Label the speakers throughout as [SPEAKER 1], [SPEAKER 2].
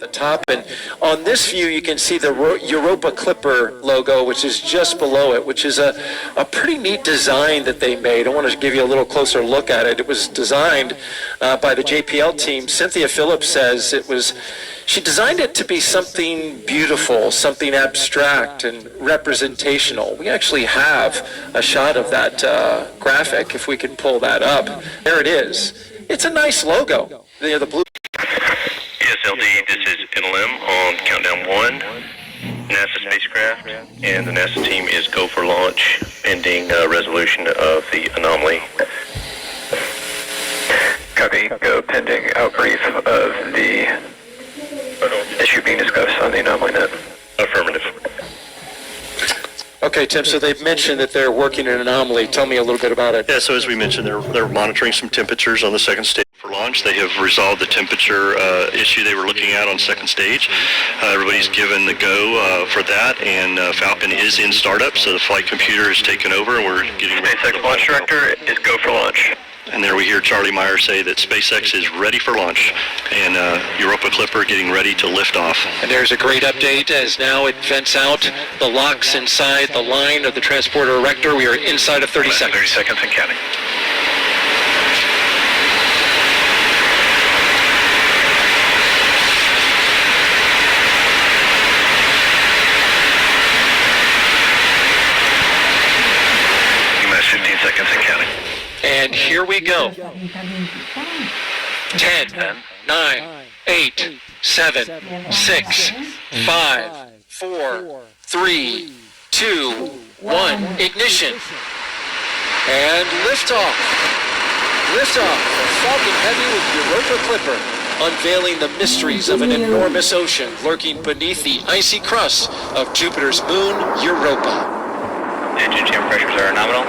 [SPEAKER 1] the top. And on this view, you can see the Europa Clipper logo, which is just below it, which is a pretty neat design that they made. I want to give you a little closer look at it. It was designed by the JPL team. Cynthia Phillips says she designed it to be something beautiful, something abstract and representational. We actually have a shot of that graphic, if we can pull that up. There it is. It's a nice logo. The blue.
[SPEAKER 2] ESLD, this is NLM on countdown 1, NASA spacecraft, and the NASA team is go for launch, pending resolution of the anomaly.
[SPEAKER 3] Copy, go pending outbrief of the issue being discussed on the anomaly net.
[SPEAKER 2] Affirmative.
[SPEAKER 1] Okay, Tim, so they've mentioned that they're working an anomaly. Tell me a little bit about it.
[SPEAKER 4] Yeah, so as we mentioned, they're monitoring some temperatures on the second stage for launch. They have resolved the temperature issue they were looking at on second stage. Everybody's given the go for that, and Falcon is in startup, so the flight computer is taken over, and we're getting ready.
[SPEAKER 3] SpaceX launch director is go for launch.
[SPEAKER 4] And there we hear Charlie Meyer say that SpaceX is ready for launch, and Europa Clipper getting ready to lift off.
[SPEAKER 1] And there's a great update as now it vents out the locks inside the line of the transporter erector. We are inside of 30 seconds.
[SPEAKER 3] 30 seconds and counting.
[SPEAKER 2] T-minus 15 seconds and counting.
[SPEAKER 1] And here we go. 10, 9, 8, 7, 6, 5, 4, 3, 2, 1. Ignition. And liftoff. Liftoff for Falcon Heavy with Europa Clipper, unveiling the mysteries of an enormous ocean lurking beneath the icy crust of Jupiter's moon, Europa.
[SPEAKER 2] Engine chamber pressures are nominal.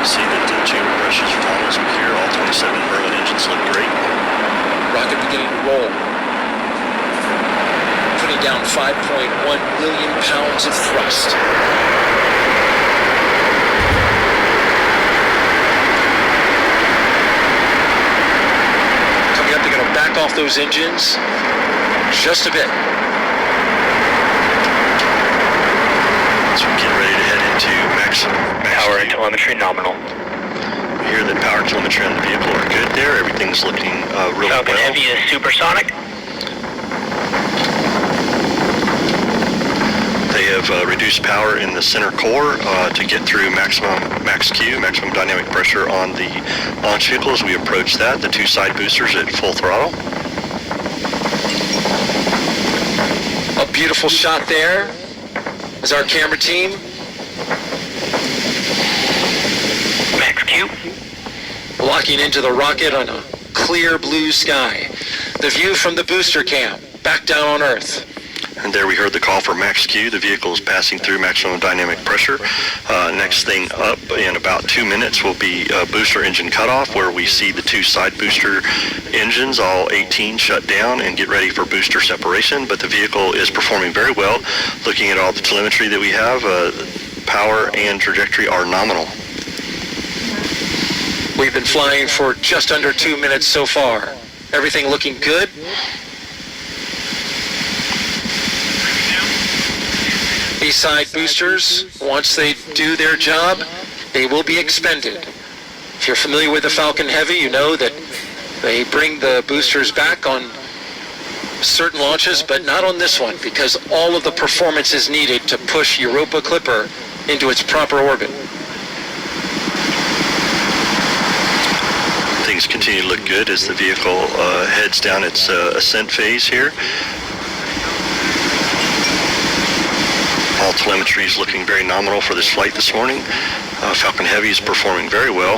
[SPEAKER 4] See that the chamber pressures are nominal as we hear all 27 Merlin engines look great.
[SPEAKER 1] Rocket beginning to roll. Putting down 5.1 million pounds of thrust. Coming up, they're going to back off those engines just a bit.
[SPEAKER 4] So we get ready to head into max
[SPEAKER 3] Power and telemetry nominal.
[SPEAKER 4] We hear that power telemetry on the vehicle are good there. Everything's looking really
[SPEAKER 3] Falcon
[SPEAKER 4] well.
[SPEAKER 3] Heavy is supersonic.
[SPEAKER 4] They have reduced power in the center core to get through max dynamic pressure on the launch vehicle as we approach that. The two side boosters at full throttle.
[SPEAKER 1] A beautiful shot there as our camera team.
[SPEAKER 3] Max Q.
[SPEAKER 1] Locking into the rocket on a clear blue sky. The view from the booster cam, back down on Earth.
[SPEAKER 4] And there we heard the call for max Q. The vehicle is passing through maximum dynamic pressure. Next thing up in about 2 minutes will be booster engine cutoff, where we see the two side booster engines, all 18, shut down and get ready for booster separation. But the vehicle is performing very well. Looking at all the telemetry that we have, power and trajectory are nominal.
[SPEAKER 1] We've been flying for just under 2 minutes so far. Everything looking good. These side boosters, once they do their job, they will be expended. If you're familiar with the Falcon Heavy, you know that they bring the boosters back on certain launches, but not on this one, because all of the performance is needed to push Europa Clipper into its proper orbit.
[SPEAKER 4] Things continue to look good as the vehicle heads down its ascent phase here. All telemetry is looking very nominal for this flight this morning. Falcon Heavy is performing very well.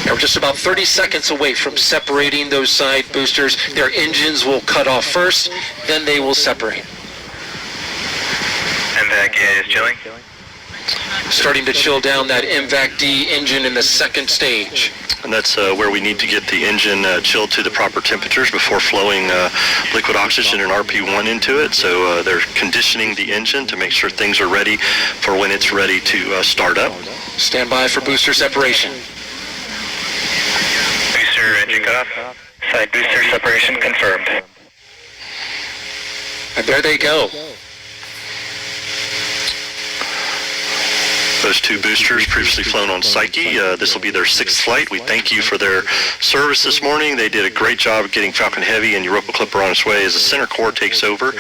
[SPEAKER 1] Now we're just about 30 seconds away from separating those side boosters. Their engines will cut off first, then they will separate.
[SPEAKER 2] And that is chilling.
[SPEAKER 1] Starting to chill down that MVAC-D engine in the second stage.
[SPEAKER 4] And that's where we need to get the engine chilled to the proper temperatures before flowing liquid oxygen and RP1 into it. So they're conditioning the engine to make sure things are ready for when it's ready to start up.
[SPEAKER 1] Stand by for booster separation.
[SPEAKER 2] Booster engine cutoff.
[SPEAKER 3] Side booster separation confirmed.
[SPEAKER 1] And there they go.
[SPEAKER 4] Those two boosters previously flown on Psyche. This will be their 6th flight. We thank you for their service this morning. They did a great job of getting Falcon Heavy and Europa Clipper on its way as the center core takes over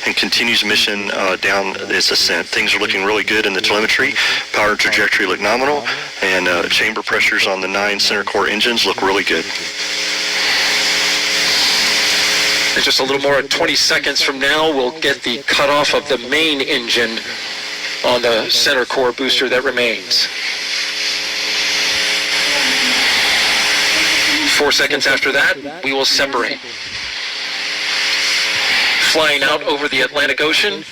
[SPEAKER 4] and continues mission down its ascent. Things are looking really good in the telemetry. Power and trajectory look nominal, and chamber pressures on the 9 center core engines look really good.
[SPEAKER 1] And just a little more than 20 seconds from now, we'll get the cutoff of the main engine on the center core booster that remains. 4 seconds after that, we will separate. Flying out over the Atlantic Ocean.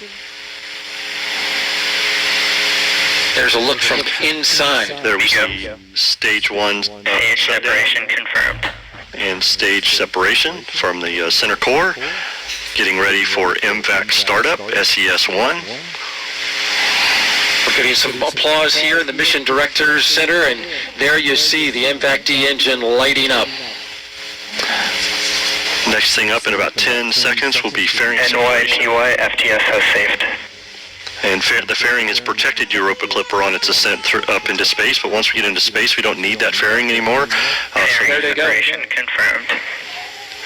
[SPEAKER 1] There's a look from inside.
[SPEAKER 4] There we see stage 1
[SPEAKER 2] Stage separation confirmed.
[SPEAKER 4] and stage separation from the center core. Getting ready for MVAC startup, SES-1.
[SPEAKER 1] We're getting some applause here in the Mission Directors Center, and there you see the MVAC-D engine lighting up.
[SPEAKER 4] Next thing up in about 10 seconds will be fairing separation.
[SPEAKER 3] NYPY FTS has saved.
[SPEAKER 4] And the fairing has protected Europa Clipper on its ascent up into space, but once we get into space, we don't need that fairing anymore.
[SPEAKER 1] There they go.
[SPEAKER 2] Separation confirmed.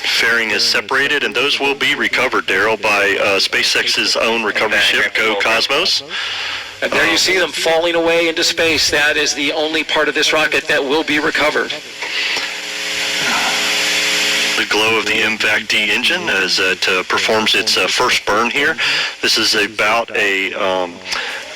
[SPEAKER 4] Fairing is separated, and those will be recovered, Daryl, by SpaceX's own recovery ship, Go Cosmos.
[SPEAKER 1] And there you see them falling away into space. That is the only part of this rocket that will be recovered.
[SPEAKER 4] The glow of the MVAC-D engine as it performs its first burn here. This is about a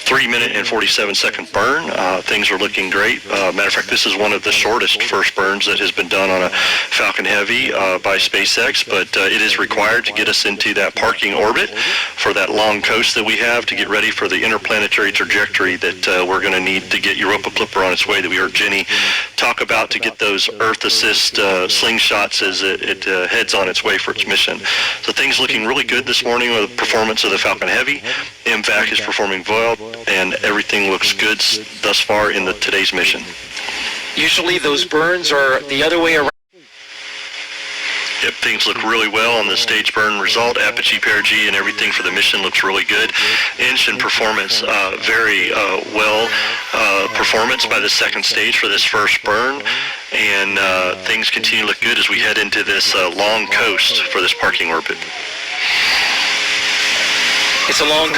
[SPEAKER 4] 3-minute and 47-second burn. Things are looking great. Matter of fact, this is one of the shortest first burns that has been done on a Falcon Heavy by SpaceX, but it is required to get us into that parking orbit for that long coast that we have to get ready for the interplanetary trajectory that we're going to need to get Europa Clipper on its way that we heard Jenny talk about to get those Earth Assist slingshots as it heads on its way for its mission. So things looking really good this morning with the performance of the Falcon Heavy. MVAC is performing well, and everything looks good thus far in today's mission.
[SPEAKER 1] Usually those burns are the other way around.
[SPEAKER 4] Yep, things look really well on the stage burn result. Apogee, perigee, and everything for the mission looks really good. Engine performance, very well performance by the second stage for this first burn. And things continue to look good as we head into this long coast for this parking orbit.
[SPEAKER 1] It's a long